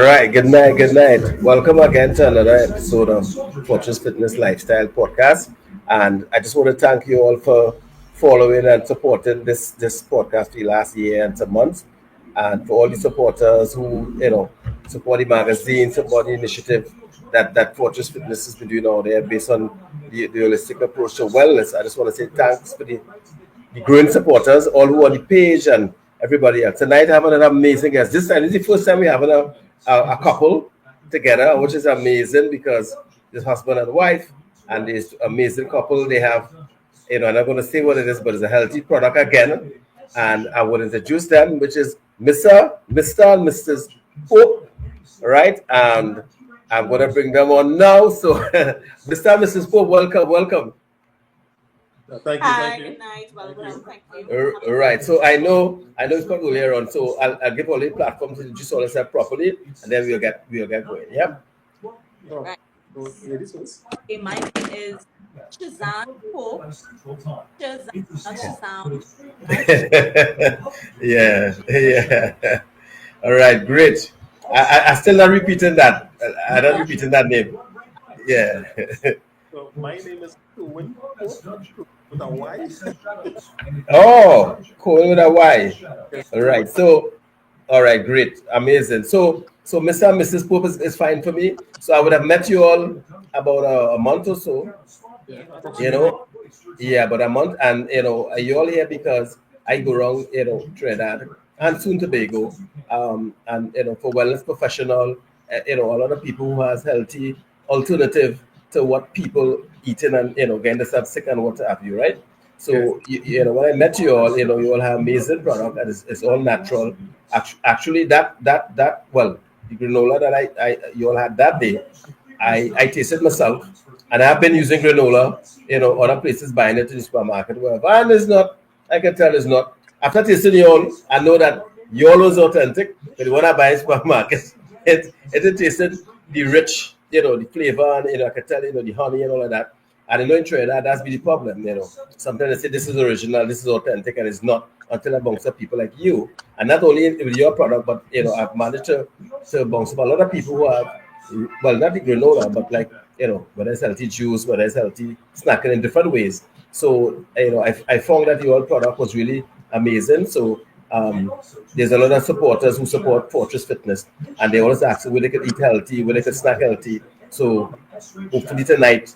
right, good night, good night. Welcome again to another episode of Fortress Fitness Lifestyle Podcast. And I just want to thank you all for following and supporting this podcast for the last year and some months. And for all the supporters who, support the magazine, support the initiative that Fortress Fitness has been doing out there based on the holistic approach to wellness. I just want to say thanks for the growing supporters, all who are on the page, and everybody else. Tonight, I have an amazing guest. This time is the first time we have a couple together, which is amazing because this husband and wife and this amazing couple, they have, I'm not going to say what it is, but it's a healthy product again. And I will introduce them, which is Mr. and Mrs. Pope, right? And I'm going to bring them on now. So, Mr. and Mrs. Pope, welcome, welcome. Thank you, Hi, thank you. good night. Well, thank you. Right. So I know it's quite earlier on. So I'll give all the platforms to introduce all yourself properly, and then we'll get going. Yeah. Oh, Right. so ladies first. Okay, my name is Shazan Pope. Shazan, not Shazam. Yeah. Yeah. All right. Great. I still not repeating that. I'm not repeating that name. Yeah. So my name is Owen Pope with a Y. Oh, cool with a Y. Yes, All so right. So, all right, great, amazing. So Mr. and Mrs. Pope is fine for me. So I would have met you all about a month or so, yeah, you approximately. know. Yeah, about a month, and you all here because I go around, Trinidad and soon Tobago, and for wellness professional, a lot of people who has healthy alternative to what people eating and getting themselves sick and what have you, right? Yes, So when I met you all, you all have amazing product and it's all natural. Actually, that well, the granola that I you all had that day, I tasted myself, and I've been using granola, other places buying it in the supermarket, whatever, and it's not. I can tell it's not. After tasting y'all, I know that y'all was authentic, but when I buy in supermarket, it tasted the rich, the flavor, and I can tell, the honey and all of that. And in Trinidad, that's been the problem. Sometimes they say this is original, this is authentic, and it's not until I bounce up people like you. And not only with your product, but I've managed to bounce up a lot of people who have, well, not the granola, but like, whether it's healthy juice, whether it's healthy snacking in different ways. So, I found that your product was really amazing. So, there's a lot of supporters who support Fortress Fitness, and they always ask where they can eat healthy, where they can snack healthy. So, hopefully tonight,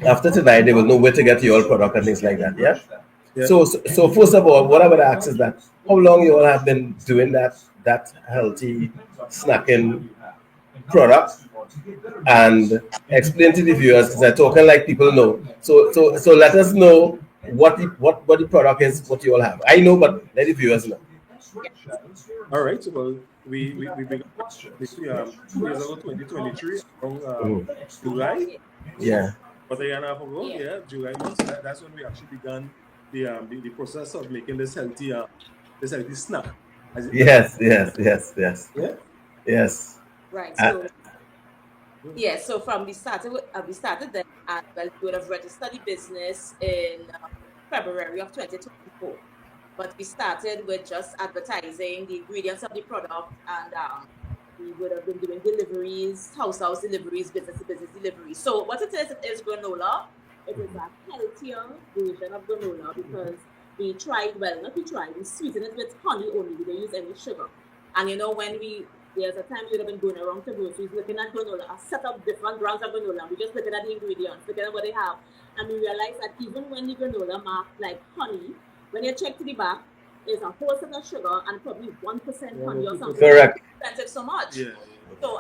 after tonight, they will know where to get your product and things like that. Yeah. yeah. So first of all, what I would ask is that how long you all have been doing that healthy snacking product, and explain to the viewers because they're talking like people know. So let us know what the product is, what you all have. I know, but let the viewers know. All right. So well, we began basically 2 years ago, 2023, around Mhm. July, Yeah. about a year and a half ago. Yeah. Yeah, July month. So that's when we actually began the process of making this healthy snack. Yes. Yes. Yes. Yes. Yeah. Yes. Right. Uh, So yeah. So from we started then, and well, we would have registered the business in February of 2024. But we started with just advertising the ingredients of the product, and we would have been doing deliveries, house deliveries, business to business deliveries. So what it is granola. It is a healthier version of granola because we tried, well, not we tried, we sweeten it with honey only. We don't use any sugar. And when there's a time we would have been going around to groceries looking at granola, a set of different brands of granola, and we just looking at the ingredients, looking at what they have. And we realized that even when the granola marked like honey, when you check to the back, there's a whole set of sugar and probably 1% Yeah, honey or 1%. something. correct. Expensive so much. Yeah. So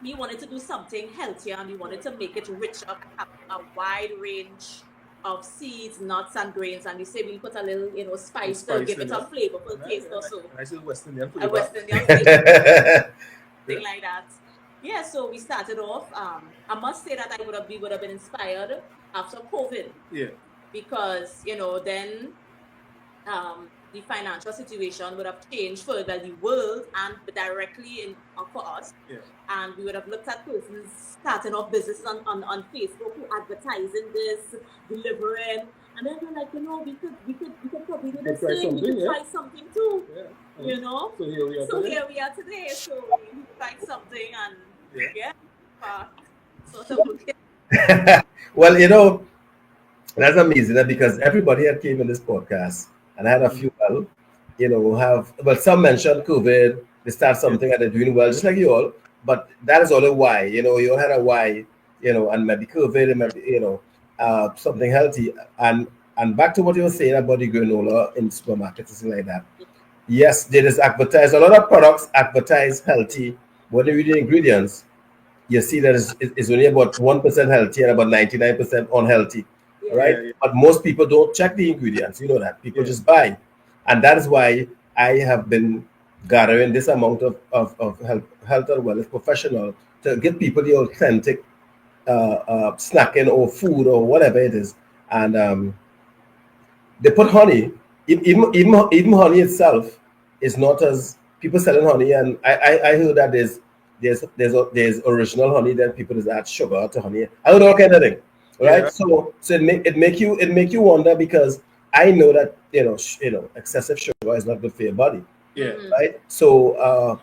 we wanted to do something healthier and we wanted to make it richer and have a wide range of seeds, nuts, and grains. And we say we put a little, spice to Spice give in it a it. flavorful Yeah, taste yeah, or so, nice little West Indian a flavor. West Indian flavor, Yeah. something like that. Yeah, so we started off. I must say that we would have been inspired after COVID Yeah. because then the financial situation would have changed for the world and directly for us. Yeah. And we would have looked at persons starting off businesses on Facebook who advertising this, delivering, and then we're like, we could probably do the Could try same. We something, could yeah. try something too. Yeah. So here we are today. here we are today. So we tried something and sort of looking. Well, that's amazing because everybody that came in this podcast, and I had a few, some mentioned COVID, they start something and they're doing well, just like you all, but that is all a why, you all had a why, and maybe COVID, and maybe, something healthy. And back to what you were saying about the granola in supermarkets and things like that. Yes, there is advertised, a lot of products advertise healthy, but when you read the ingredients, you see that it's only about 1% healthy and about 99% unhealthy. Right? Yeah. But most people don't check the ingredients. You know that. People just buy. And that is why I have been gathering this amount of health and wellness professional to give people the authentic snacking or food or whatever it is. And they put honey. Even honey itself is not as people selling honey. And I heard that there's original honey, then people just add sugar to honey. I don't know what kind of thing. Right. Yeah. So it make you wonder, because I know that excessive sugar is not good for your body. Yeah. Right. So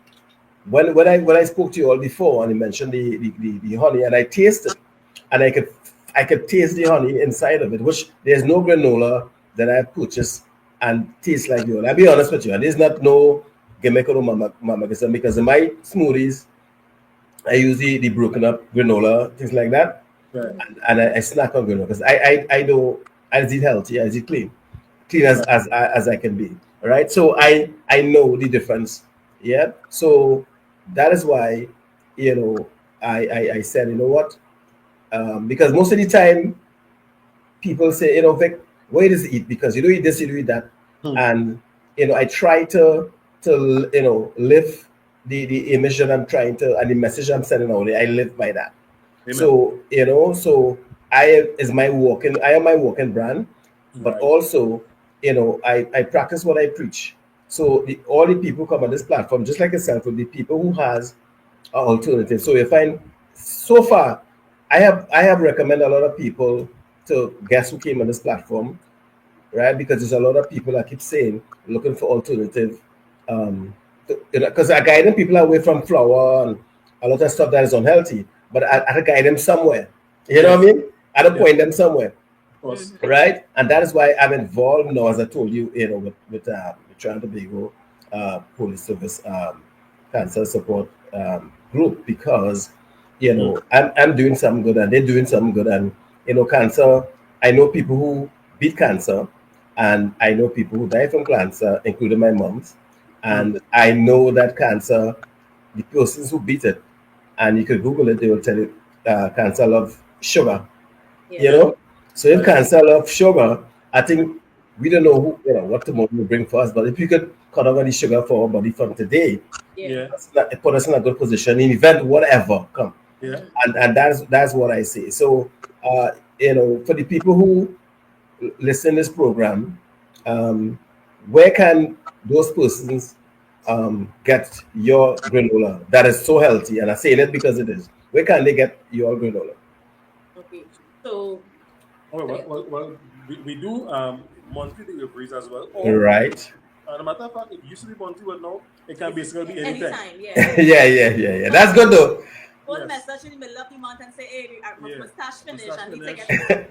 when I spoke to you all before and you mentioned the honey, and I tasted, and I could taste the honey inside of it, which there's no granola that I purchased and tastes like you all. I'll be honest with you, and there's not no gimmick or mama because in my smoothies I use the broken up granola, things like that. Right. And I snack on granola because I know I eat healthy, I eat clean as I can be. Right. So I know the difference. Yeah. So that is why, I said, you know what? Because most of the time people say, Vic, where does it eat? Because you don't eat this, you don't eat that. And I try to live the image that I'm trying to, and the message I'm sending out. I live by that. Amen. So I am my walking brand, but also, I practice what I preach. So all the people come on this platform, just like yourself, will be people who has an alternative. So you find, so far, I have recommended a lot of people to guess who came on this platform, right? Because there's a lot of people that keep saying, looking for alternative, because I guide people away from flour and a lot of stuff that is unhealthy, but I guide them somewhere. You know what I mean? I don't point them somewhere. Right? And that is why I'm involved now, as I told you, with Trinidad and Tobago Police Service Cancer Support Group, because I'm doing something good and they're doing something good. And cancer, I know people who beat cancer, and I know people who die from cancer, including my mom's. And I know that cancer, the persons who beat it, and you could Google it, they will tell you cancer love sugar. So if cancer love sugar, I think we don't know what tomorrow will bring for us. But if you could cut off any sugar for our body from today, it put us in a good position in event whatever come. And that's what I say. So for the people who listen to this program, where can those persons get your granola that is so healthy? And I say it because it is. Where can they get your granola? Okay, so well, we do monthly deliveries as well. Right. And a matter of fact, it used to be monthly, but now it can basically be anytime. Yeah. That's good though. One message in the middle of the month and say, "Hey, my stash finished," and he take it.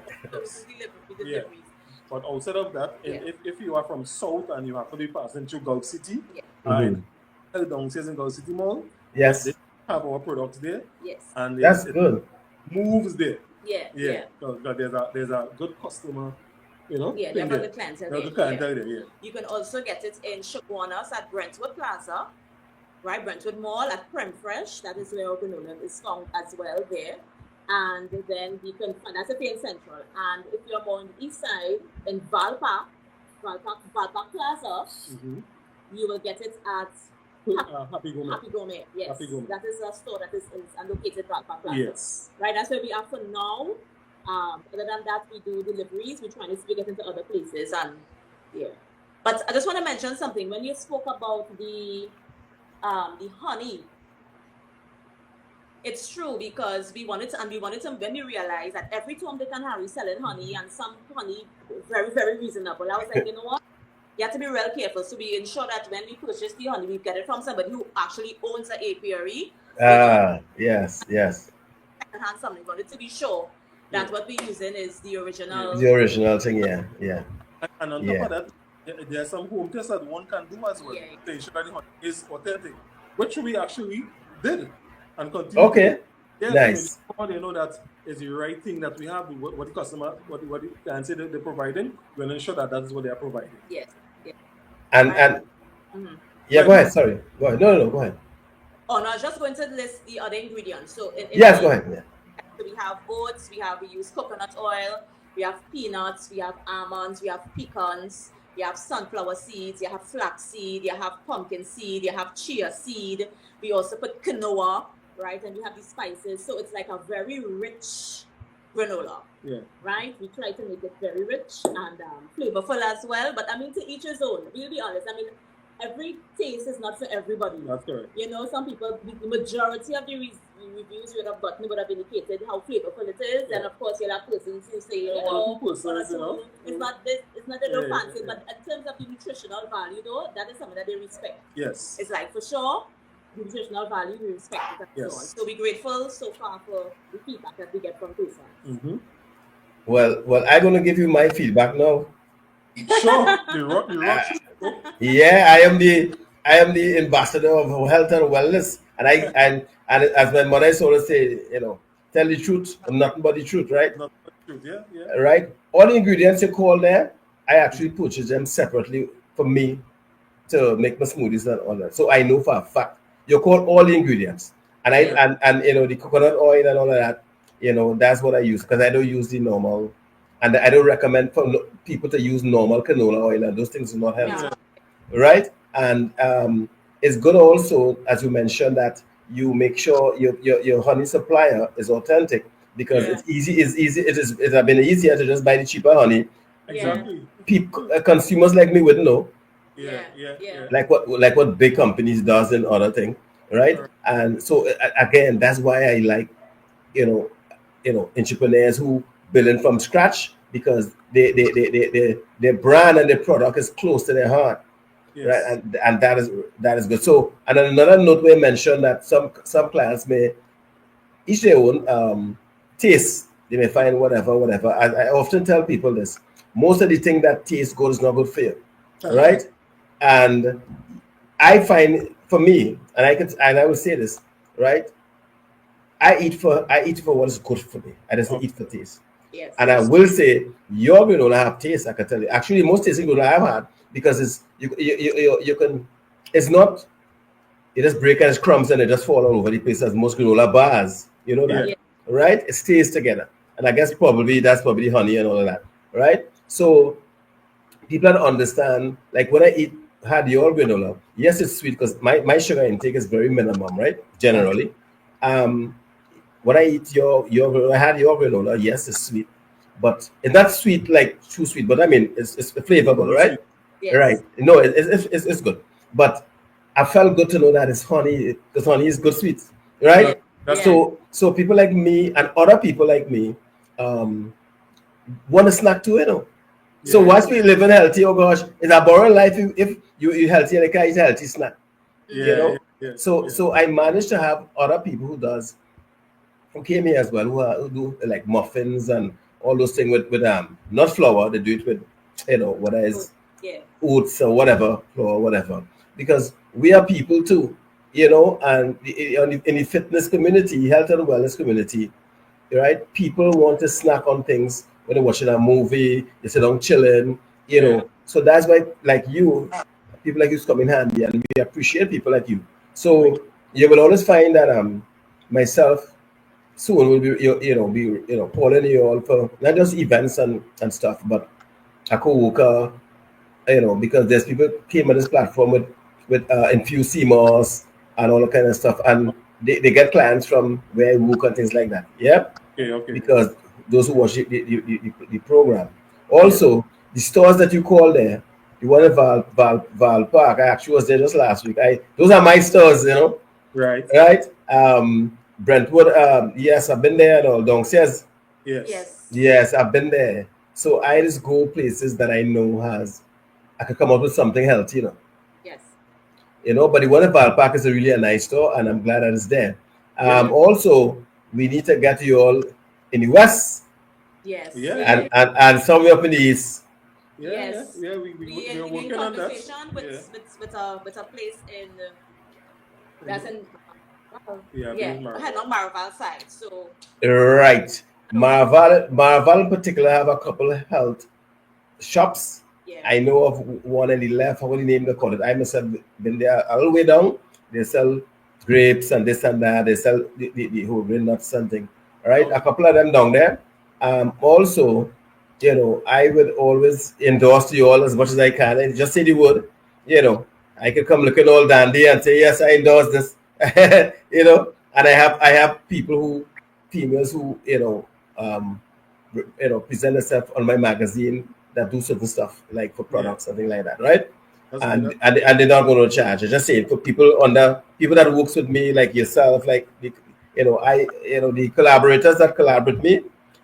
Deliveries. But outside of that, if you are from South and you have to be passing through Gulf City, downstairs in Gulf City Mall, they have our products there. Yes. And that's good. Moves there. Yeah. So there's a good customer, they have a good clientele there. Yeah. You can also get it in Shoguanas at Brentwood Plaza, right? Brentwood Mall at Prem Fresh. That is where our granola is found as well there. And then you can find that's in Central. And if you're more on the east side in Valpark Plaza, you will get it at Happy Gourmet. Yes. Happy Gourmet. That is a store that is located at Valpark Plaza. Yes. Right, that's where we are for now. Other than that, we do deliveries. We're trying to get into other places, and But I just want to mention something. When you spoke about the honey, it's true because we wanted to, when we realized that every Tom, Dick and Harry selling honey and some honey very, very reasonable. I was like, you know what? You have to be real careful. So we ensure that when we purchase the honey, we get it from somebody who actually owns an apiary. Yes. Secondhand something, but to be sure that what we're using is the original. The original thing, yeah. And on top of that, there are some home tests that one can do as well to ensure that the honey is authentic, which we actually did and continue. Okay. Nice. They know that is the right thing that we have, what the customer, what the can say that they're providing, we'll ensure that that is what they are providing. Yes. And yeah, go ahead. Sorry. Go ahead. No, go ahead. Oh no, I was just going to list the other ingredients. So yes, go ahead. Yeah. So we have oats, we use coconut oil, we have peanuts, we have almonds, we have pecans, you have sunflower seeds, you have flax seed, you have pumpkin seed, you have chia seed. We also put quinoa, right? And we have these spices. So it's like a very rich granola. Yeah. Right? We try to make it very rich and flavorful as well. But I mean, to each his own. We'll be honest. I mean, every taste is not for everybody. That's correct. You know, some people, the majority of the reviews would have indicated how flavorful it is. And of course, you'll have persons who say, it's not this, it's not a little fancy. But in terms of the nutritional value, though, that is something that they respect. Yes. It's like, for sure, the nutritional value, we respect it. Yes. So we're grateful so far for the feedback that we get from patients. Mm-hmm. Well, I'm going to give you my feedback now. Sure. Yeah, I am the ambassador of health and wellness, and as my mother always say, tell the truth, I'm nothing but the truth, right? Not the truth, yeah. Right. All the ingredients you call there, I actually purchase them separately for me to make my smoothies and all that. So I know for a fact you call all the ingredients, and the coconut oil and all of that. That's what I use because I don't use the normal. And I don't recommend for people to use normal canola oil, and those things are not healthy, right? And it's good also, as you mentioned, that you make sure your honey supplier is authentic because it's easy. It has been easier to just buy the cheaper honey. Exactly. Consumers like me wouldn't know. Yeah. Like what big companies does and other thing, right? Sure. And so again, that's why I like, entrepreneurs who building from scratch because their brand and their product is close to their heart, right? And that is good. So, and another note we mentioned that some clients may each their own taste. They may find whatever. I often tell people this: most of the thing that tastes good is not good for you, right? And I find for me, and I will say this, right? I eat for what is good for me. I just eat for taste. Yes. And I will say your granola have taste. I can tell you. Actually, most tasting granola I've had because you can. It's not. It just breaks and crumbs and it just fall all over the place as most granola bars. You know that, right? It stays together, and I guess that's probably honey and all of that, right? So people don't understand. Like when I had your granola, yes, it's sweet because my sugar intake is very minimum, right? Generally, when I eat I had your granola, yes, it's sweet, but it's not sweet like too sweet. But I mean, it's flavorful, right? Yes. Right. No, it's good. But I felt good to know that it's honey because honey is good sweet, right? Yeah. So people like me and other people like me want to snack too, Yeah. So once we live in healthy, oh gosh, it's a boring life if you healthy and you can eat a healthy snack. Yeah. So I managed to have other people who came here as well who do like muffins and all those things with not flour, they do it with whether it's oats or whatever, flour, whatever. Because we are people too, and in the fitness community, health and wellness community, right? People want to snack on things when they're watching a movie, they sit down chilling, So that's why people like you come in handy, and we appreciate people like you. So you will always find that myself soon will be calling you all for not just events and stuff, but a co-worker, because there's people came on this platform with infused CMOS and all that kind of stuff, and they get clients from where I work and things like that. Yeah. Okay. Because those who watch the program. Also, the stores that you call there, the one in Val Park. I actually was there just last week. Those are my stores, you know. Right. Right. Brentwood. Yes, I've been there. No, downstairs. Yes. Yes, I've been there. So I just go places that I know I could come up with something healthy, you know. Yes. You know, but the one in Val Park is a nice store, and I'm glad that it's there. Also, we need to get you all in the west. Yes. Yeah. And somewhere up in the east. Yes. Yeah. We're working on that. With a place in that's in Marval side. So right. Marval in particular have a couple of health shops. Yeah. I know of one on the left. What do you name they call it? I must have been there all the way down. They sell grapes and this and that. They sell the whole grain nuts and thing. All right, a couple of them down there. Also, you know, I would always endorse you all as much as I can. And just say the word, you know, I could come looking all dandy and say, yes, I endorse this. You know, and I have females who, you know, present themselves on my magazine that do certain stuff like for products, something like that, right? And they're not going to charge. I just say for people that works with me, like yourself, like the collaborators that collaborate with me,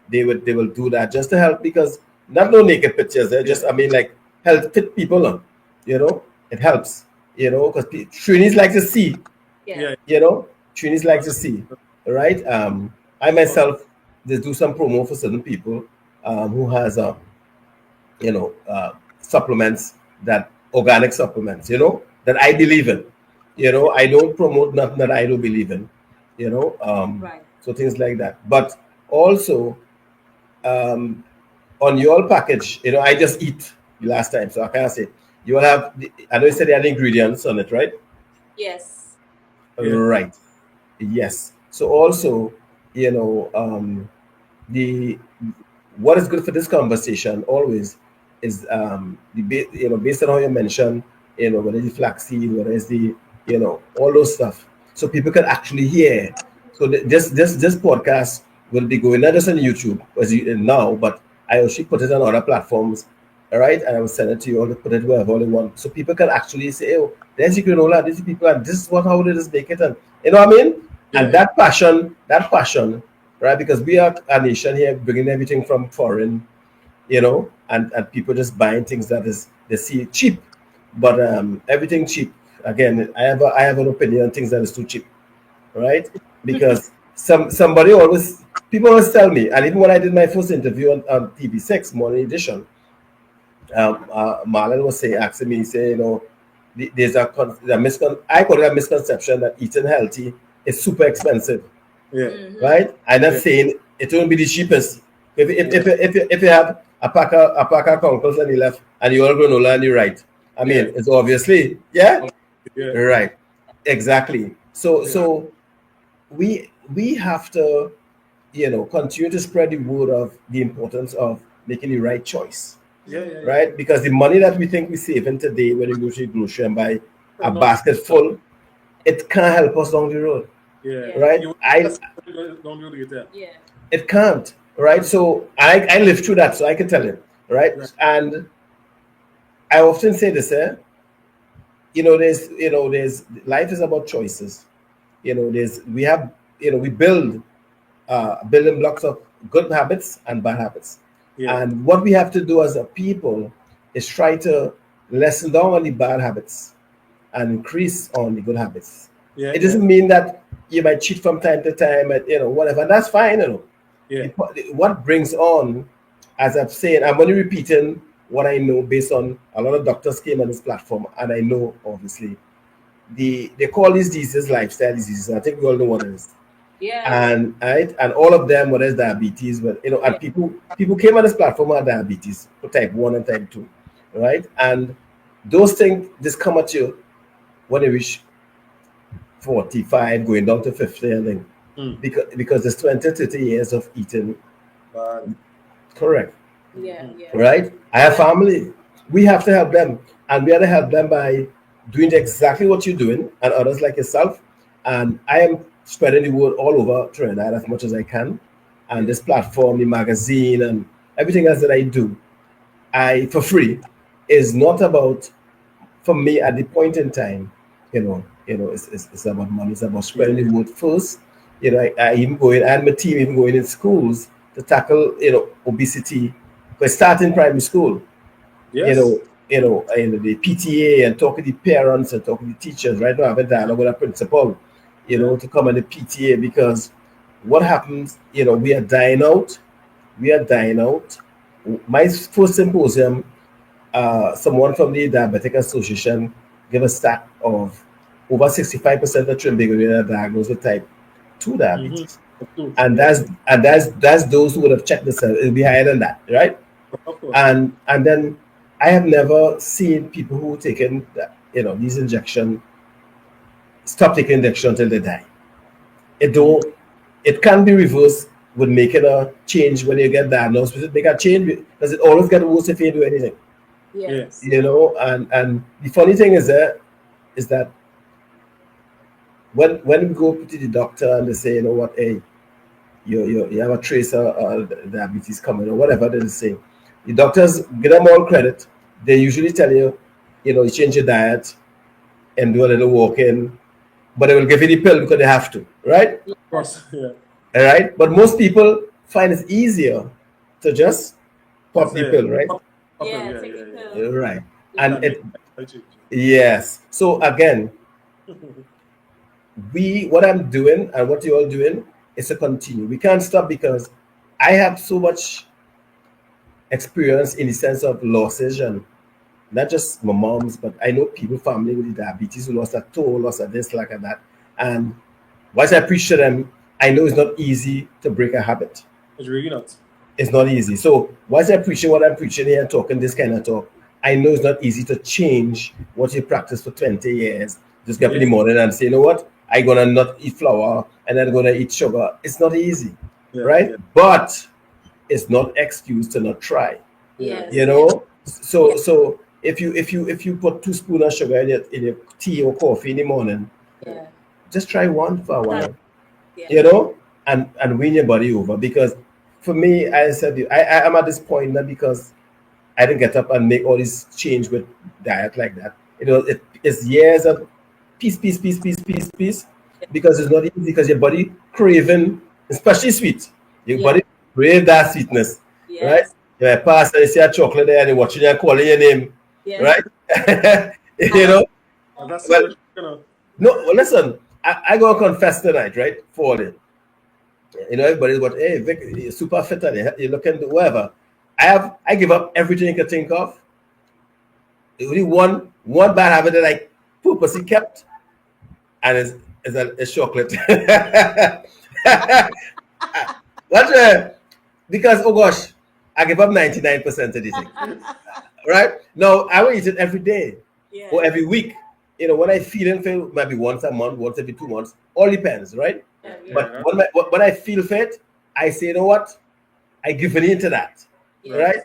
they will do that just to help, because not no naked pictures. Just like help fit people on. You know, it helps. You know, because trainees like to see. Yeah. You know, trainees like to see, right? I myself just do some promo for certain people who has supplements, that organic supplements, you know, that I believe in. You know, I don't promote nothing that I don't believe in. You know, right. So things like that. But also, on your package, you know, I just eat the last time, so I can't say. You will have. I know you said there are ingredients on it, right? Yes. Right. Yes. So also, you know, what is good for this conversation always is based on how you mentioned, you know, whether it's flaxseed, whether it's all those stuff, so people can actually hear. So this podcast will be going not just on YouTube as you now, but I also put it on other platforms. All right, and I will send it to you all to put it wherever they want, so people can actually say, oh, there's the granola, these people, and this is how they just make it, and you know what I mean? Yeah. And that passion, right? Because we are a nation here bringing everything from foreign, you know, and people just buying things that they see cheap, but everything cheap. Again, I have an opinion on things that is too cheap, right? Because people always tell me, and even when I did my first interview on TV6 Morning Edition, Marlon was asking me, say, you know, there's I call it a misconception that eating healthy is super expensive. Yeah. Right? I'm not saying it won't be the cheapest. If you have a pack of conkles on the left and you all granola on the right, I mean, it's obviously right, exactly. So we have to, you know, continue to spread the word of the importance of making the right choice. Right? Because the money that we think we're saving today when we go to the grocery and buy a basket full, it can't help us down the road. Right? It can't. Right? So I lived through that, so I can tell you. Right? And I often say this, there's life is about choices. You know, we build building blocks of good habits and bad habits. And what we have to do as a people is try to lessen down on the bad habits and increase on the good habits. It doesn't mean that you might cheat from time to time, and whatever. That's fine. What brings on, as I'm saying, I'm only repeating what I know based on a lot of doctors came on this platform, and I know obviously they call these diseases lifestyle diseases. I think we all know what it is. And all of them, whether it's diabetes, but and people came on this platform with diabetes for type 1 and type 2, right? And those things just come at you when they reach 45, going down to 50, I think, because there's 20-30 years of eating. Correct. Right? I have family. We have to help them, and we have to help them by doing exactly what you're doing, and others like yourself. And I am spreading the word all over Trinidad as much as I can, and this platform, the magazine, and everything else that I do, for free, is not about, for me at the point in time, it's about money. It's about spreading the word first. I even going, and my team even going in schools to tackle, obesity. We're starting primary school. Yes. The PTA, and talking to the parents and talking to the teachers. Right now, I have a dialogue with a principal, to come in the PTA, because what happens, we are dying out. My first symposium, someone from the Diabetic Association gave a stat of over 65% of Trinbagonians are diagnosed with type 2 diabetes. Mm-hmm. And that's those who would have checked themselves. It'll be higher than that, right? Of course. And then I have never seen people who taken these injections stop taking injection until they die. It can be reversed with making a change when you get diagnosed with it. Make a change, because it always gets worse if you do anything. Yes. And the funny thing is that when we go to the doctor and they say, what, hey, you have a trace of diabetes coming, or whatever they say, the doctors give them all credit. They usually tell you, you change your diet and do a little walking, but they will give you the pill because they have to, right? Of course, yeah. All right, but most people find it easier to just pop the pill, right? Yeah. Right. And yes. So again, what I'm doing and what you're all doing is to continue. We can't stop, because I have so much experience in the sense of losses, and not just my mom's, but I know people, family with the diabetes, who lost a toe, lost a this, like that. And once I preach to them, I know it's not easy to break a habit. It's really not. It's not easy. So once I'm preaching what I'm preaching here and talking this kind of talk, I know it's not easy to change what you practice for 20 years. Just get up in the morning and say, what? I'm going to not eat flour and then I'm going to eat sugar. It's not easy, right? Yeah. But it's not excuse to not try. Yes. So if you put 2 spoons of sugar in your tea or coffee in the morning, just try one for a while. And win your body over. Because for me, I said, I'm at this point not because I didn't get up and make all this change with diet like that. It's years of peace, because it's not easy, because your body craving, especially sweet. Your body crave that sweetness, right? You pass and you see a chocolate there and you're watching and calling your name, right? No, listen, I go confess tonight, right? Falling. Everybody's got, hey, Vic, you're super fit and you're looking whatever. I give up everything you can think of. Only one bad habit that I purposely kept, and it's chocolate. Because, oh gosh, I give up 99% of the thing. Right? No, I will eat it every day or every week. When I feel maybe once a month, once every 2 months, all depends, right? But when I feel fit, I say, what? I give it into that, right?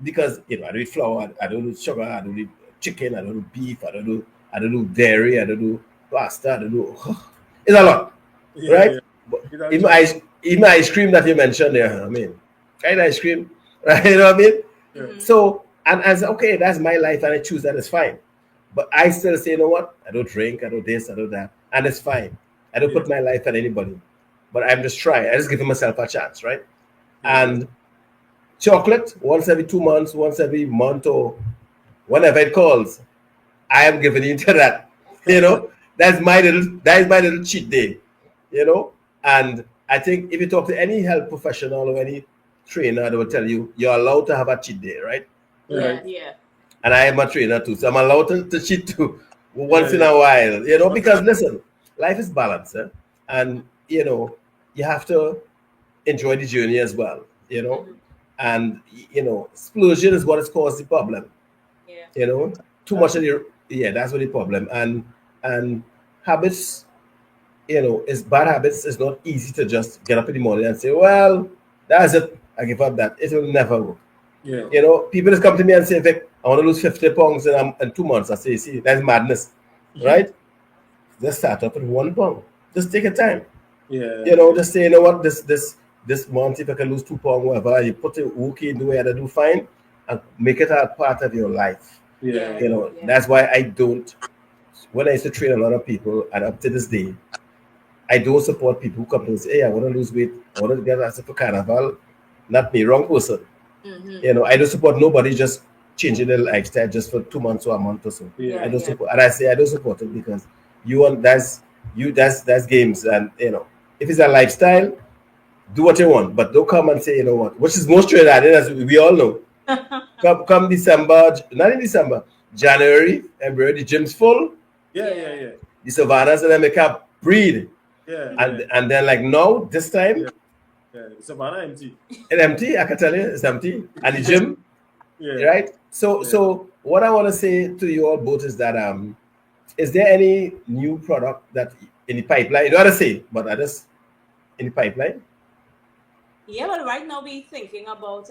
Because I don't eat flour, I don't do sugar, I don't eat chicken, I don't do beef, I don't do dairy, I don't do pasta, I don't do. It's a lot, right? Even ice cream that you mentioned there, kind of ice cream, right? You know what I mean? Mm-hmm. So and I said, okay, that's my life, and I choose that. It's fine. But I still say, what? I don't drink, I do this, I do that, and it's fine. I don't put my life on anybody, but I'm just trying. I just giving myself a chance, right? And chocolate once every 2 months, once every month, or whenever it calls, I am giving into that. That's my little cheat day. And I think if you talk to any health professional or any trainer, they will tell you you're allowed to have a cheat day, right? Yeah. And I am a trainer too, so I'm allowed to cheat too once in a while. Because listen, life is balanced, and you have to enjoy the journey as well. And explosion is what has caused the problem. Too much of that's what the problem. And habits, is bad habits. It's not easy to just get up in the morning and say, well, that's it, I give up that. It will never work. People just come to me and say, Vic, I want to lose 50 pounds in 2 months. I say, see, that's madness, right? Just start up with 1 pound. Just take your time. Just say, what, this month, if I can lose 2 pounds, whatever, you put it okay, do what you do, fine, and make it a part of your life. Yeah. You know, that's why I don't. When I used to train a lot of people, and up to this day, I don't support people who come to say, "Hey, I want to lose weight. I want to get active for carnival." Not me, wrong person. You know, I don't support nobody just changing their lifestyle just for 2 months or a month or so. Yeah. I don't support, and I say I don't support it because you want that's games, and you know, if it's a lifestyle, do what you want, but don't come and say, you know what, which is most true that as we all know. Come December, not in December, January, February, the gym's full. Yeah. The savannas and then make up breed. Yeah. And then like now, this time, yeah. Savannah empty. It's empty, I can tell you, it's empty. And the gym, Yeah. right? So what I want to say to you all both is that is there any new product that in the pipeline? You don't want to say, but I just in the pipeline? Yeah, well, right now we're thinking about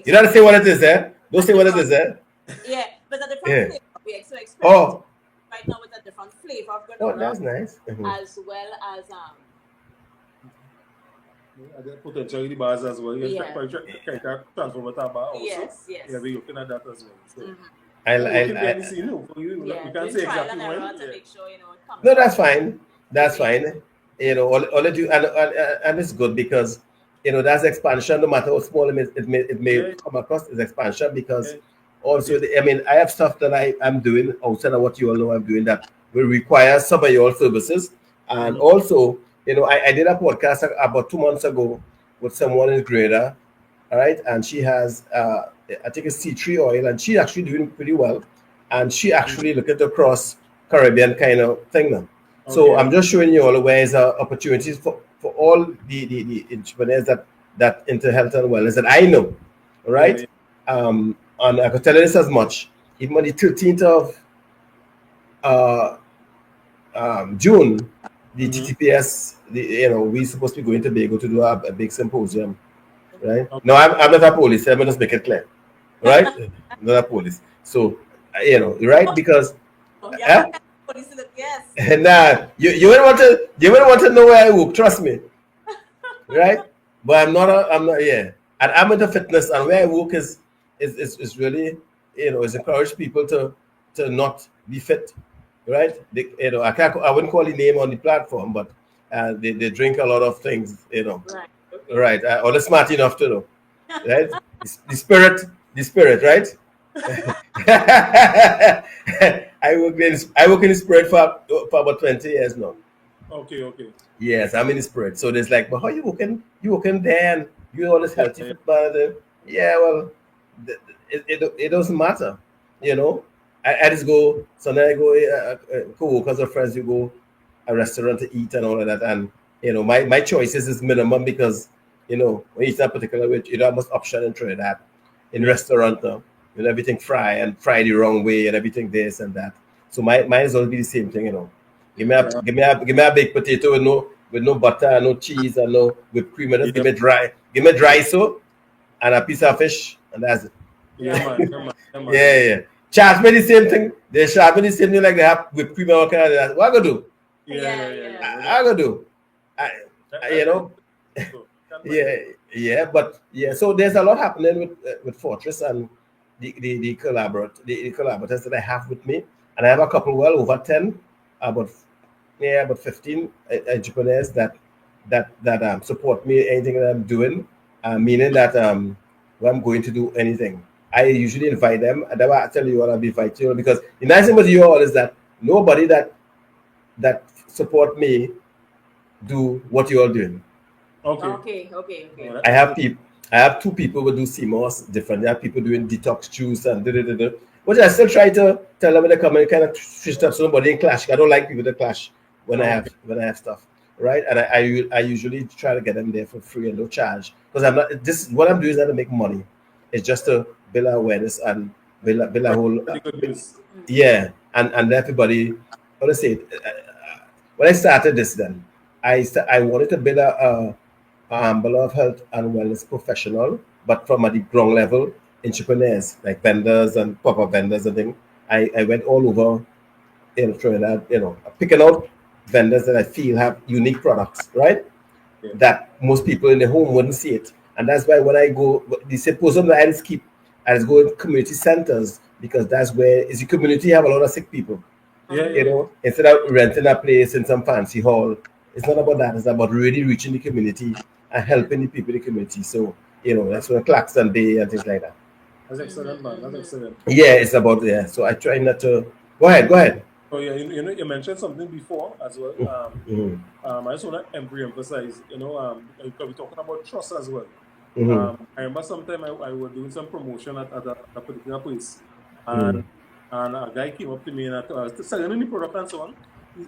you don't say what it is there. Don't say what it is there. Yeah, but a different flavor. We experimenting right now with a different flavor of granola. Oh, that's nice. As well as potentially the bars as well. Yeah. Transform the bar also. Yes. Yeah, we're looking at that as well. So. We can't say exactly when. To make sure, you know, it comes no, that's fine. That's fine. You know, all it do, and it's good because you know that's expansion. No matter how small it may come across as expansion because also I mean I have stuff that I'm doing outside of what you all know I'm doing that will require some of your services, and also you know I did a podcast about 2 months ago with someone in Grenada, all right, and she has I think it's tea tree oil, and she's actually doing pretty well, and she actually looked at the cross Caribbean kind of thing now. So I'm just showing you all where is opportunities for all the entrepreneurs that into health and wellness that I know, right? And I can tell you this as much. Even on the 13th of June, the TTPS, we're supposed to be going to Tobago to do a big symposium, right? No, I'm not a police. Let me just make it clear, right? Not a police. So, right? Because yes. Nah, you wouldn't want to know where I work, trust me. Right? But I'm not yeah. And I'm into fitness, and where I work is really, it's encourage people to not be fit. Right? I wouldn't call the name on the platform, but they drink a lot of things, Right. Or they're smart enough to know. Right? The spirit, right? I work in the spirit for about 20 years now. Okay. Yes, I'm in the spirit. So there's like, but how you working? You working there and you always healthy fit, yeah, well, it doesn't matter, I just go. Sometimes I go co-workers or friends. You go a restaurant to eat and all of that, and my choices is minimum because when you eat that particular way, you don't have much option in Trinidad in restaurant now. Everything fried the wrong way and everything this and that. So mine is always be the same thing, Give me a baked potato with no butter, no cheese, and no whipped cream. And give me dry soap and a piece of fish, and that's it. Yeah, man. Yeah. Charge me the same thing. They charge me the same thing like they have whipped cream and all kind of that. What I gonna do? I gonna do. But so there's a lot happening with Fortress and the collaborators that I have with me, and I have a couple over 10, about 15 entrepreneurs that support me anything that I'm doing, meaning that when I'm going to do anything, I usually invite them, and I tell you what I'll be inviting you, because the nice thing with you all is that nobody that support me do what you're all doing. Okay. I have 2 people who do CMOS different. I have people doing detox juice and which I still try to tell them when they come and kind of switch up so nobody in clash. I don't like people to clash when I have stuff, right? And I usually try to get them there for free and no charge, because what I'm doing is not to make money. It's just to build awareness and build a whole and everybody. What I say, when I started this, then I wanted to build a umbrella of health and wellness professional, but from at the ground level, entrepreneurs like vendors and pop-up vendors and things. I went all over in Trinidad, picking out vendors that I feel have unique products, right? Yeah. That most people in the home wouldn't see it. And that's why when I go, the symposium that I just go in community centers because that's where is the community have a lot of sick people. Yeah, you know, instead of renting a place in some fancy hall, it's not about that. It's about really reaching the community and helping the people in the community. So, you know, that's what Claxton Day and things like that. That's excellent, man. That's excellent. Yeah, it's about So I try not to. Go ahead. Oh yeah, you know, you mentioned something before as well. I just want to re-emphasize. You know, because we're talking about trust as well. I remember sometime I was doing some promotion at a particular place, and a guy came up to me and I was selling any product and so on.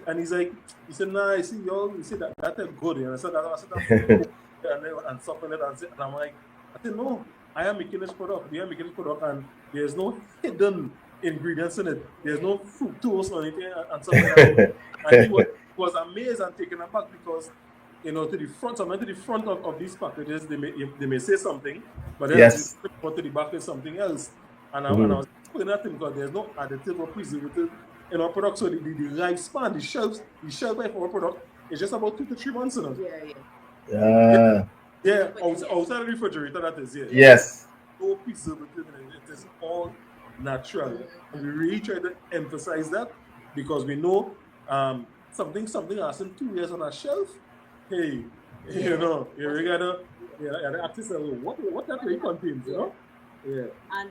And he's like, he said, "Nah, I see y'all. You see that's good." And I said, "That's good." and stuff like that. And I'm like, I said, "No, I am making this product. We are making this product, and there's no hidden ingredients in it. There's no fructose or anything and stuff like that." And he was amazed and taken aback because, you know, to the front of these packages, they may say something, but then to the back is something else. And I was explaining that to him because there's no additive or preservative in our product. So the lifespan, the shelf life of our product is just about 2 to 3 months, you know. Outside of the refrigerator, that is, Yes. No preservative in it. It is all natural. And we really try to emphasize that because we know something lasting 2 years on a shelf. Hey, you know, you really gotta ask yourself what that really contains, you know? Yeah. And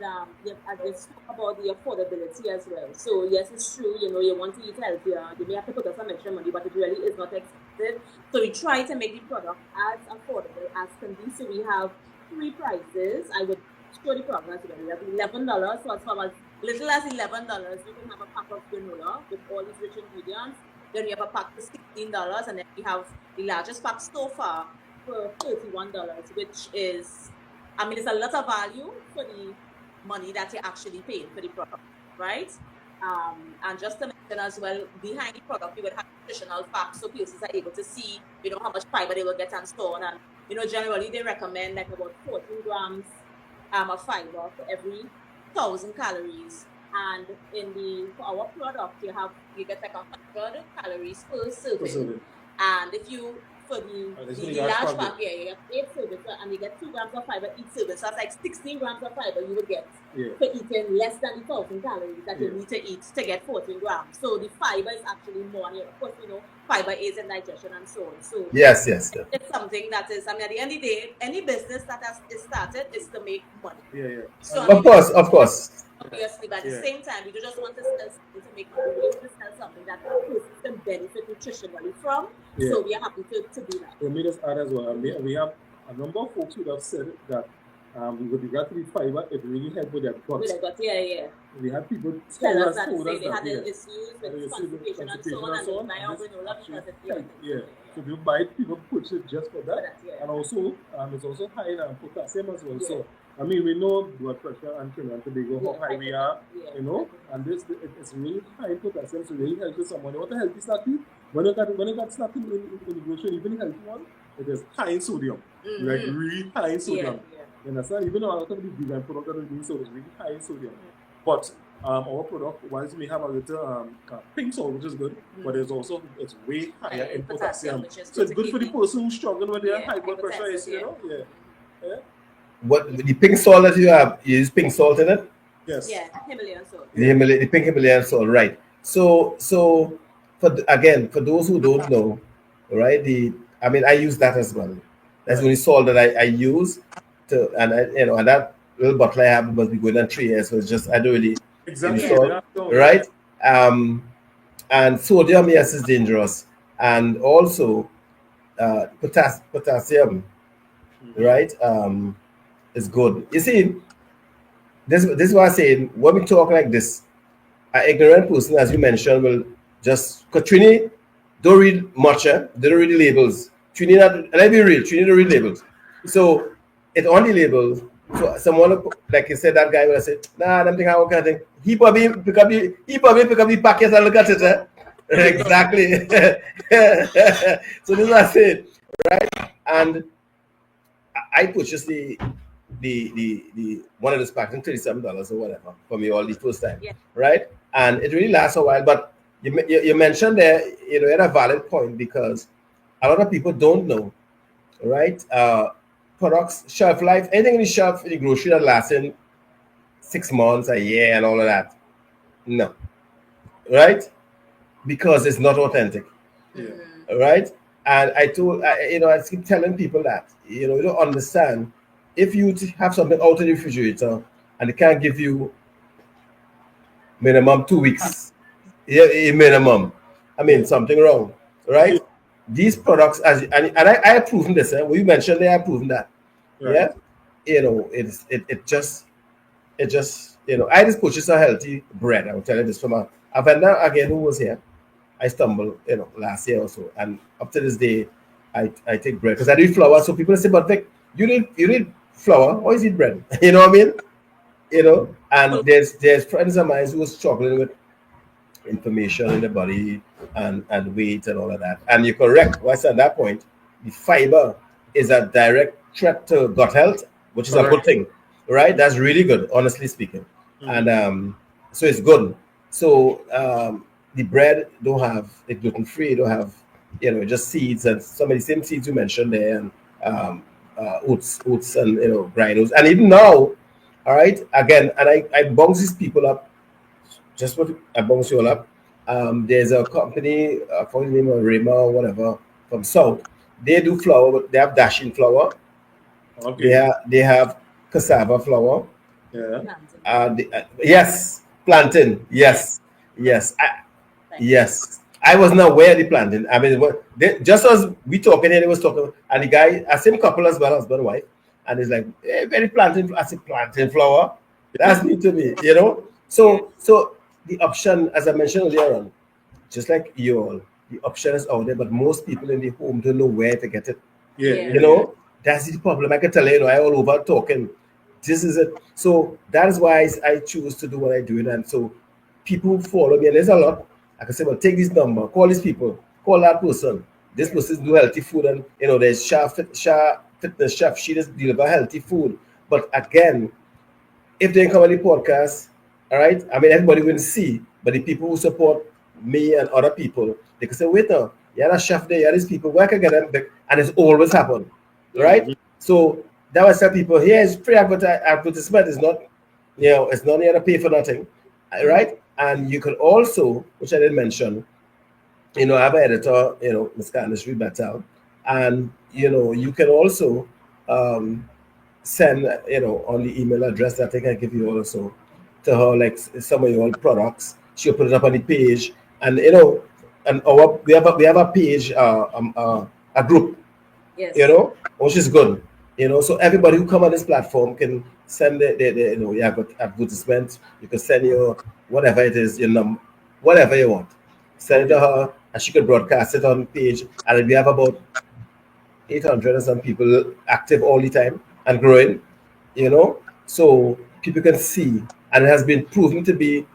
let's talk about the affordability as well. So yes, it's true, you know, you want to eat healthier, you may have to put up some extra money, but it really is not expensive. So we try to make the product as affordable as can be. So we have 3 prices. I would show the product as well. We have $11, so as for as little as $11, you can have a pack of granola with all these rich ingredients. Then we have a pack for $16, and then we have the largest pack so far for $31, which is, I mean, it's a lot of value for the money that you're actually paying for the product, right? And just to mention as well, behind the product, we would have nutritional facts so places are able to see, you know, how much fiber they will get and so on. And, you know, generally they recommend like about 14 grams of fiber for every 1,000 calories. And for our product, you get like 100 calories per serving. And if you, for the large pack, you get 8 servings, and you get 2 grams of fiber each serving. So that's like 16 grams of fiber you would get for eating less than the 1,000 calories that you need to eat to get 14 grams. So the fiber is actually more. And of course, you know, fiber aids in digestion and so on. So yes. It's something that is, I mean, at the end of the day, any business that is started is to make money. So, of course. Obviously, but at the same time, we don't just want to sell something to make money. We want to sell something that persons can benefit nutritionally from. So we are happy to do that. Let me just add as well. We have a number of folks who have said that with regard to the fiber, it really helped with their guts. We had people tell us that they had issues with constipation and so on, and they buy our granola because it's so if you buy it, people purchase it just for that. And also, it's also high in potassium as well. So, I mean, we know blood pressure and Trinidad and Tobago, how high we are, you know, and it's really high in potassium, so really helps someone. You want a healthy snack? When you got snack in the grocery, even a healthy one, it is high in sodium, like really high in sodium. You understand? Even though a lot of the vegan product that are doing so, it's really high in sodium. But our product, whilst we have a little pink salt, which is good, but it's way higher in potassium. So it's good for the person who's struggling with their high blood pressure, you know? What the pink salt that you have, you use pink salt in it? Yes. Yeah, Himalayan salt. The pink Himalayan salt, right? So for those who don't know, right? I use that as well. That's the only salt that I use and that little bottle I have must be going on 3 years. So it's just I don't really salt, right? And sodium, yes, is dangerous, and also potassium, right? Is good. You see, this is what I'm saying. When we talk like this, an ignorant person, as you mentioned, will just, because Trini don't read much, they don't read the labels. Trini, let's be real, Trini don't read labels. So it's on the labels. So someone, like you said, that guy will say, nah, I'm thinking, how can I think? He probably pick up the packets and look at it. Exactly. So this is what I said, right? And I purchased the one of those packs, $37 or whatever for me all the first time, right? And it really lasts a while. But you mentioned there, you had a valid point, because a lot of people don't know, right? Products shelf life, anything in the shelf in the grocery that lasts in 6 months, a year, and all of that. No, right? Because it's not authentic, right? And I keep telling people that you don't understand if you have something out in the refrigerator and they can't give you minimum 2 weeks, yeah, minimum. I mean, something wrong, right? These products, I have proven this. What you mentioned, they have proven that. Right. Yeah, it just I just purchased a healthy bread. I will tell you this from a vendor again who was here. I stumbled, last year or so, and up to this day, I take bread because I need flour. So people say, "But Vic, you need flour, or is it bread?" You know what I mean? And there's friends of mine who was struggling with inflammation in the body and weight and all of that. And you're correct. Once at that point, the fiber is a direct threat to gut health, which is a good thing, right? That's really good, honestly speaking. And so it's good. So the bread don't have it gluten free, don't have just seeds and some of the same seeds you mentioned there, and oats and granules. And even now, all right, again, and I bounce these people up, just what I bounce you all up. There's a company, for the name of Rima or whatever, from South. They do flour, but they have dashing flour. Okay. They have cassava flour. Yeah. Yes, plantain. Yes. Yes. I was not aware of the plantain. I mean, just as we talking here, they was talking, and the guy, a same couple as well, husband and wife, and he's like, hey, very plantain. I said, plantain flour. That's new to me, So the option, as I mentioned earlier on, just like you all, the option is out there, but most people in the home don't know where to get it. That's the problem. I can tell you, I all over talking. This is it. So that is why I choose to do what I do, and so people who follow me, and there's a lot. I can say, well, take this number, call these people, call that person. This person do healthy food, and there's Fitness Chef. She just deliver healthy food. But again, if they come on the podcast, all right, I mean, everybody will see, but the people who support me and other people, they can say, wait now, you're a chef there, you're these people, where can I get them back? And it's always happened, right? So that was tell people, here is free advertisement. Is not, it's not here to pay for nothing, right? And you can also, which I didn't mention, I have an editor, Ms. Candice Rebetal, and you can also send, on the email address that I think I give you also to her, like some of your products. She'll put it up on the page, and and we have a page, a group, which is good. So everybody who come on this platform can send the advertisement. You can send your whatever it is, your number, whatever you want. Send it to her, and she can broadcast it on the page. And we have about 800 and some people active all the time and growing. So people can see, and it has been proven to be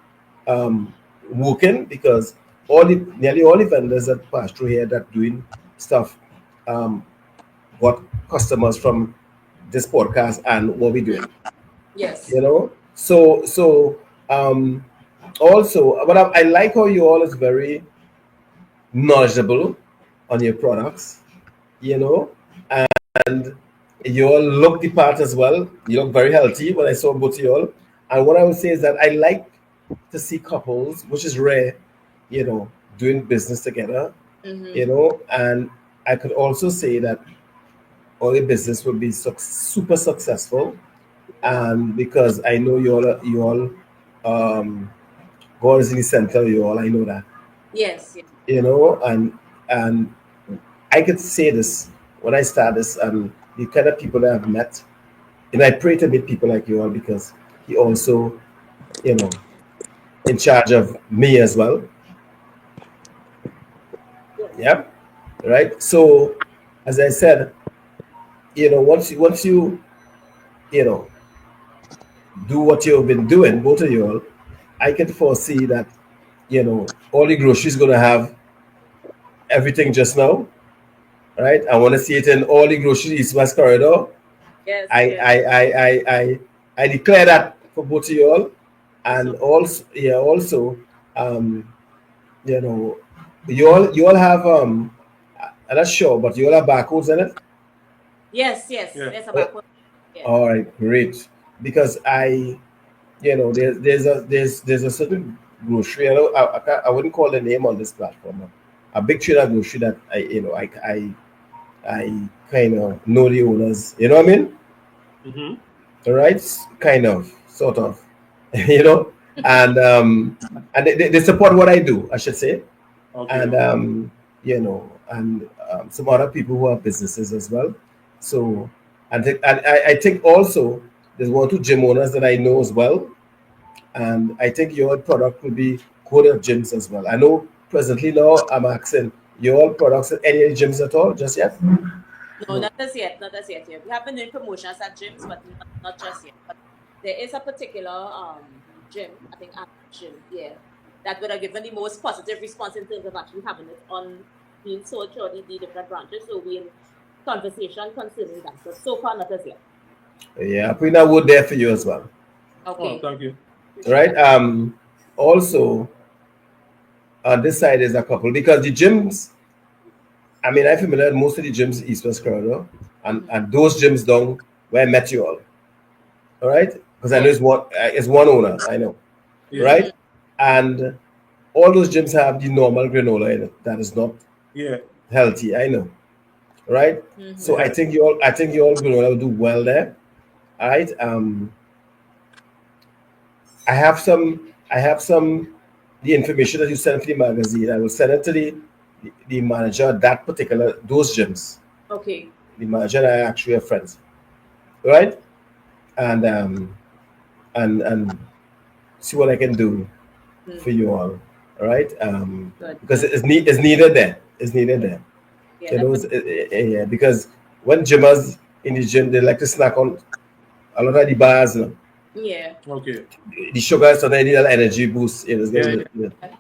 working, because nearly all the vendors that pass through here that doing stuff got customers from this podcast and what we're doing. Yes. So also, but I like how you all is very knowledgeable on your products, and you all look the part as well. You look very healthy when I saw both of you all. And what I would say is that I like to see couples, which is rare, doing business together, and I could also say that all your business will be super successful. And because I know you all, God is in the center of you all. I know that. Yes. And I could say this when I start this, and the kind of people that I've met, and I pray to meet people like you all, because he also, in charge of me as well. Yeah, right. So, as I said, once you do what you've been doing, both of you all, I can foresee that all the groceries going to have everything just now, right? I want to see it in all the groceries East West corridor. Yes. I declare that for both of you all, and also, you all have I'm not sure, but you all have barcodes in it. Yes. There's a barcode. All right, great. Because I there's a certain grocery. I wouldn't call the name on this platform. A big chain of grocery that I kind of know the owners. You know what I mean? Mm-hmm. Right? Kind of, sort of, and they support what I do, I should say, Okay. and some other people who have businesses as well. So, I think also there's one or two gym owners that I know as well, and I think your product will be coded gyms as well. I know presently now I'm asking your products at any gyms at all just yet. No, not as yet, not as yet. Yeah. We have been doing promotions at gyms, but not just yet. But there is a particular gym, I think gym, yeah, that would have given the most positive response in terms of actually having it on being sold through the different branches. So we in conversation concerning that. But so far not as yet. Yeah, I put that wood there for you as well. Okay. Oh, thank you. Right. Also on this side is a couple because the gyms. I mean, I'm familiar with most of the gyms East West Corridor, and those gyms down where I met you all right? Because I know it's one owner, I know, Yeah. right? And all those gyms have the normal granola in it that is not Yeah. healthy, I know, right? So I think you all granola will do well there, all right? I have some the information that you sent to the magazine. I will send it to the manager at that particular those gyms. Okay. The manager and I actually are friends, right? And and see what I can do for you all right? Good. Because it's needed there. It's needed there. Yeah, You know, yeah, because when gymmers in the gym, they like to snack on a lot of the bars, yeah. Okay. the sugar, so they need an energy boost. Yeah.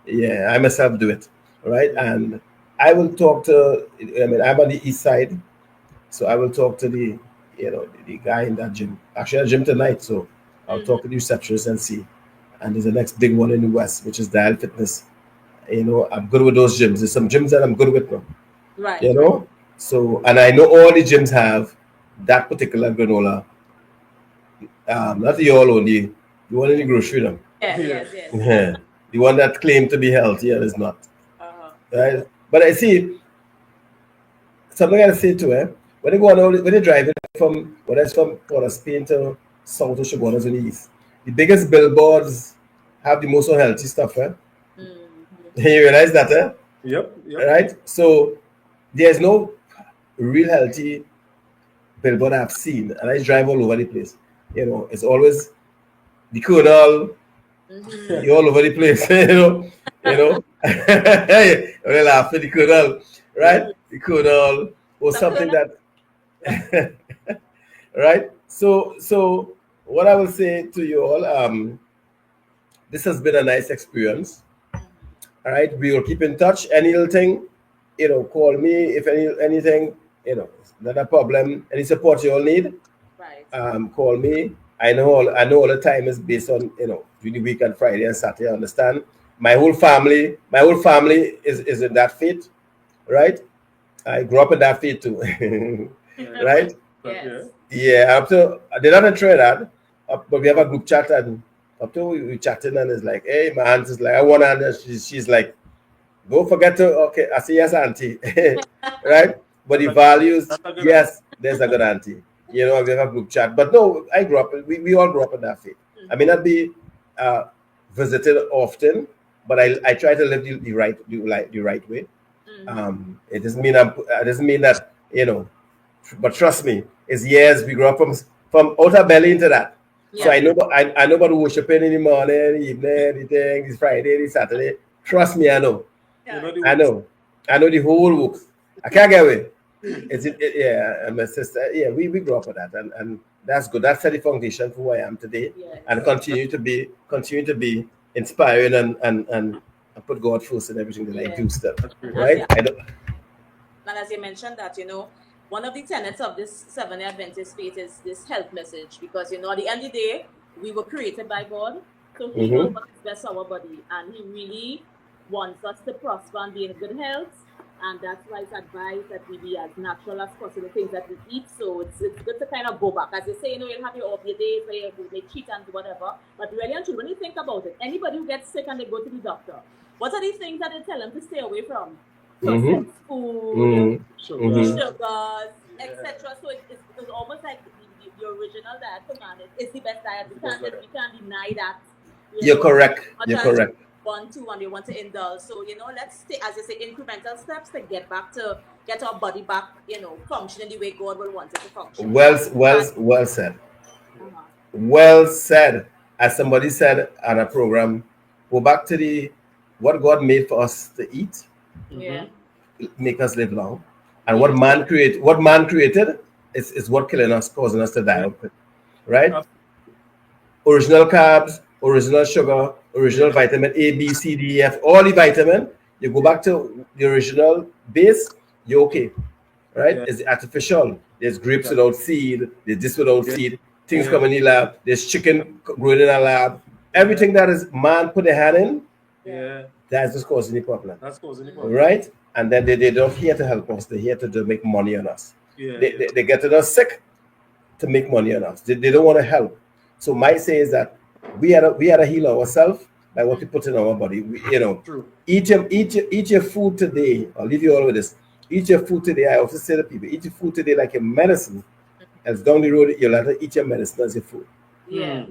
Yeah, I myself do it, right? And I will talk to. I mean, I'm on the east side, so I will talk to the guy in that gym. Actually, a gym tonight, so I'll talk to the receptionist and see. And there's the next big one in the west, which is Dial Fitness. I'm good with those gyms. There's some gyms that I'm good with now. Right. You know, so and I know all the gyms have that particular granola. Not the all only the one in the grocery now. Yeah, Yeah. yes. Yeah. The one that claimed to be healthy and is not. Uh-huh. Right? But I see something I say to her when they go on when they drive it from whether it's from Port of Spain to South of Chabonas in the east, the biggest billboards have the most unhealthy stuff, eh? You realize that, eh? Yep. Right? So there's no real healthy billboard I've seen, and I drive all over the place. It's always the Colonel, you're all over the place, We're laughing the Colonel, right? The Colonel or something that, right? So what I will say to you all, this has been a nice experience. All right, we will keep in touch. Any little thing, call me if anything, it's not a problem. Any support you all need, Right. call me. I know all the time is based on during the week and Friday and Saturday. I understand. My whole family is in that faith, right? I grew up in that faith too, right? Yes. Yeah, up to they're not in Trinidad, but we have a group chat and up to we chatting and it's like, hey, my aunt is like, I want to, and she's like, don't forget to okay. I say yes, auntie, right? But the values, That's a good yes, there's a good auntie. We have a group chat, but no, I grew up. We all grew up in that faith. I may not be uh, visited often, but I try to live the right way. It doesn't mean that but trust me, it's years we grew up from outer belly into that. So Yeah. I know about worshiping in the morning, evening, anything, it's Friday, it's Saturday. Trust me, I know. I know the whole works. I can't get away. Yeah, and my sister, yeah, we grew up with that, and that's good. That set the foundation for who I am today, Yes. and continue to be inspiring and put God first in everything that I do stuff. Right? I don't. And as you mentioned that, one of the tenets of this Seventh-day Adventist faith is this health message because, at the end of the day, we were created by God. So He knows what is best for our body. And He really wants us to prosper and be in good health And that's why it's advised that we be as natural as possible, things that we eat. So it's good to kind of go back. As you say, you'll have your off your days where you may cheat and whatever. But really and truly, when you think about it, anybody who gets sick and they go to the doctor, what are these things that they tell them to stay away from? Processed food, sugars, etc. So it's almost like the original diet for man is the best diet. We can't deny that. You're correct. You're correct. Want to and they want to indulge. So, let's take, as you say, incremental steps to get our body back, functioning the way God will want it to function. Well said. Well said. As somebody said on a program, go back to what God made for us to eat. Yeah. Make us live long. And what man created is what killing us, causing us to die. Right? Original carbs, original sugar, original vitamin A, B, C, D, E, F, all the vitamin, you go back to the original base, you're okay. Right? It's artificial. There's grapes without seed, there's this without seed, things come in the lab, there's chicken growing in a lab. Everything that is man put their hand in, that's just causing the problem. That's causing the problem. Right? And then they're not here to help us, they're here to make money on us. They get us sick to make money on us. They don't want to help. So my say is that we had to heal ourselves by what we put in our body. Eat your food today. I'll leave you all with this. Eat your food today. I often say to people, eat your food today like your medicine. As down the road, you'll have to eat your medicine as your food. Yeah.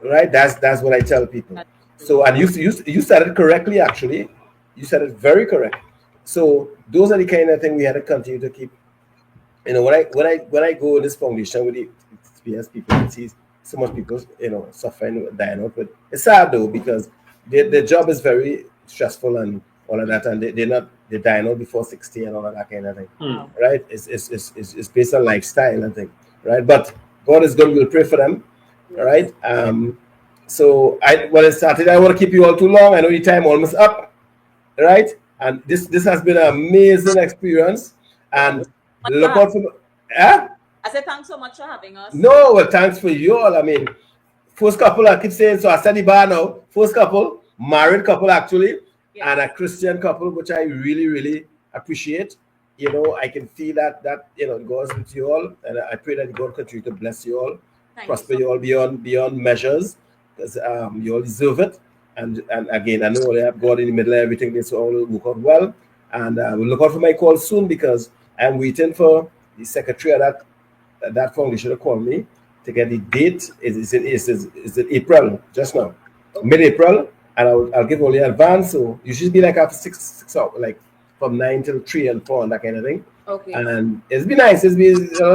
Right? That's what I tell people. So, and you said it correctly, actually. You said it very correct. So those are the kind of thing we had to continue to keep. When I go in this foundation with the SPS people and see so much people, suffering, dying out. But it's sad though, because their job is very stressful and all of that, and they're dying out before 60 and all of that kind of thing. Right? It's based on lifestyle and thing. Right? But God is good, we'll pray for them. Right? So when it started, I want to keep you all too long. I know the time almost up. Right? And this has been an amazing experience. And look out for I said thanks so much for having us. No, well, thanks for you all. I mean, first couple, I keep saying, so I said the bar now. First couple, married couple actually, and a Christian couple, which I really, really appreciate. I can feel that God's with you all, and I pray that God continue to bless you all, prosper you all beyond measures, because you all deserve it. And again, I know I have God in the middle of everything. This all will work out well, and we'll look out for my call soon, because I'm waiting for the secretary of that foundation to call me to get the date. Is it April just now, mid-April, and I'll give all the advance. So you should be like after 6 hours, like from 9 till 3 and 4 and that kind of thing. Okay. And it's been nice. It's been a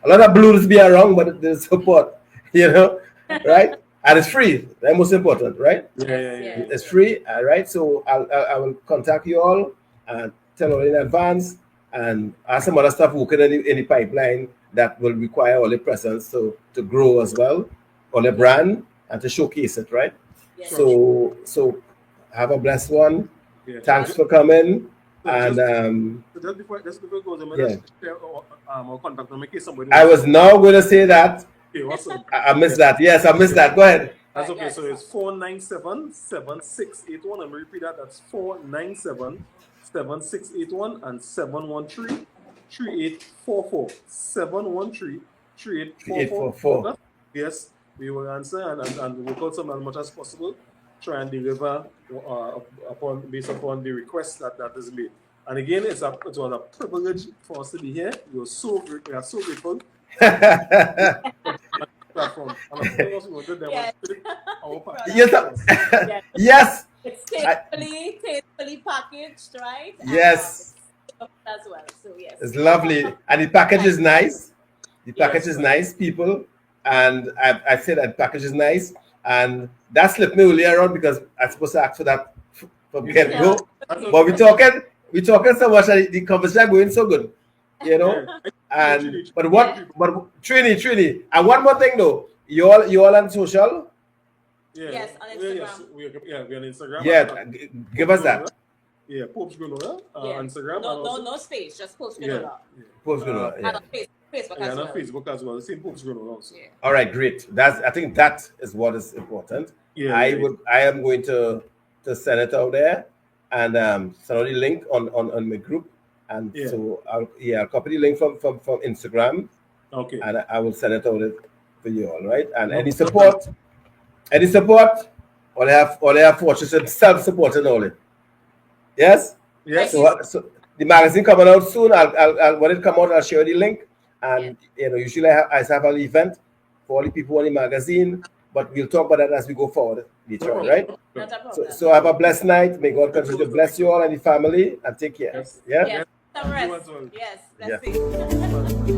lot of blues be around, but there's support, right? And it's free. That's most important, right? Yeah. It's free, right? So I will contact you all and tell all in advance, and ask some other stuff working in the pipeline that will require all the presence to grow as well, all the brand, and to showcase it, right? Yeah. So have a blessed one. Yeah. Thanks for coming. And just before it goes, I'll contact them in case somebody. I was now going to say that. Okay, awesome. I missed that. Yes, I missed that. Go ahead. That's okay. So it's 497-7681. I'm repeat that. That's 497-7681 and 713-3844. 713-3844. Yes, we will answer and work out some as much as possible. Try and deliver based upon the request that is made. And again, it was a privilege for us to be here. We are so grateful. Platform. And of course, we will demonstrate our Yes. It's tastefully packaged, right? Yes. As well. So yes. It's lovely, and the package is nice. The package is nice, people, and I say that package is nice, and that slipped me earlier on because I'm supposed to ask for that from get-go. But we talking so much, and the conversation going so good, And but Trini, and one more thing though, you all on social? Yes, on Instagram. We're on Instagram. Yeah, give us that. Yeah, Popes Granola on Instagram. No space, just Popes Granola. Popes Granola. And on Facebook as well. On Facebook as well. The same Popes Granola also. Yeah. All right, great. I think that is what is important. Yeah, I am going to send it out there, and send out the link on my group. And Yeah. so I'll copy the link from Instagram, Okay. and I will send it out for you all, right? And No any problem. support, all I have forces and self-support and all it. Yes. Yes. So the magazine coming out soon. I'll when it come out, I'll share the link. And usually I have an event for all the people on the magazine, but we'll talk about that as we go forward later on, right? Not a problem. So have a blessed night. May God continue to bless you all and the family, and take care. Yes. Yeah. Yes. Some You rest. as well. Yes. Yeah. Blessings.